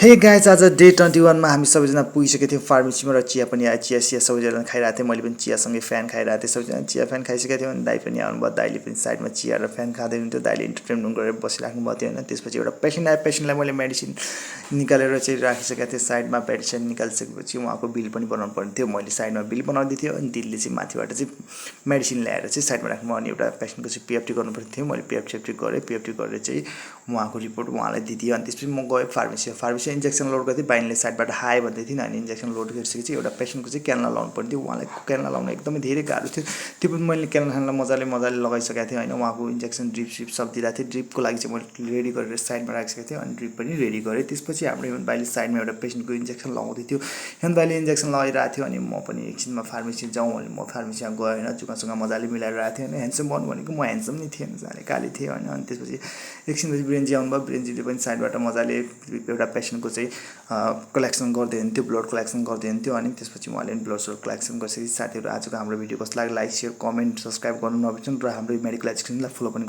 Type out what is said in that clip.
hey guys आज day 21 मा हामी सबैजना पुगिसकेको थियौँ फार्मेसीमा र चिया पनि आयो चिया सबैजना खाइरहेको थियौँ मैले पनि चियासँगै फ्यान खाइरहेको थिएँ सबैजना चिया फ्यान खाइसकेको थियौँ अनि दाइ पनि आउनुभयो दाइले पनि साइडमा चिया र फ्यान खाँदै हुन्थ्यो दाइले इन्टरटेनमेन्ट गरेर बसिराख्नु भएको थियो होइन त्यसपछि एउटा पेसेन्ट आयो पेसेन्टलाई मैले मेडिसिन निकालेर चाहिँ राखिसकेको थिएँ साइडमा मेडिसिन निकालिसकेपछि उहाँको बिल पनि बनाउनु पर्ने थियो मैले साइडमा बिल बनाउँदै थिएँ अनि दिदीले चाहिँ माथिबाट चाहिँ मेडिसिन ल्याएर चाहिँ साइडमा राख्नु अनि एउटा पेसेन्टको चाहिँ पिएफटी गर्नुपर्ने थियो मैले पिएफटी गरेँ पिएफटी गरेर चाहिँ उहाँको रिपोर्ट उहाँलाई दिदियो अनि त्यसपछि म गएँ फार्मेसी इन्जेक्सन लोड गर्दै बाइनले साइडबाट हाई भन्दै थिएन अनि इन्जेक्सन लोड गरिसकेपछि एउटा पेसेन्टको चाहिँ क्यानला लाउनु पर्ने थियो उहाँलाई क्यानला लाउन एकदमै धेरै गाह्रो थियो त्यो पनि मैले क्यानला मजाले लगाइसकेको थिएँ होइन उहाँको इन्जेक्सन ड्रिप सब दिइरहेको थिएँ ड्रिपको लागि चाहिँ मैले रेडी गरेर साइडमा राखिसकेको थिएँ अनि ड्रिप पनि रेडी गरेँ त्यसपछि हाम्रो हेमन्त भाइले साइडमा एउटा पेसेन्टको इन्जेक्सन लगाउँदै थियो हेमन्त भाइले इन्जेक्सन लगाइरहेको थियो अनि म पनि एकछिनमा फार्मेसी जाउँ भने म फार्मेसीमा गएँ होइन जुगासँग मजाले मिलाएर राखेको थिएँ होइन ह्यान्डसम बन्नु भनेको म ह्यान्डसम नै थिएँ जाने काली थिएँ होइन अनि त्यसपछि एकछिनपछि ब्रेन्जी आउनुभयो ब्रेन्जीले पनि साइडबाट मजाले एउटा पेसेन्टको चाहिँ कलेक्सन गर्दै हुन्थ्यो ब्लड कलेक्सन गर्दै हुन्थ्यो अनि त्यसपछि उहाँले ब्लड कलेक्सन गरिसकेपछि साथीहरू आजको हाम्रो भिडियो कस्तो लाग्यो लाइक सेयर कमेन्ट सब्सक्राइब गर्नु नबिर्सनु र हाम्रो मेडिकल एजुकेसनलाई फलो पनि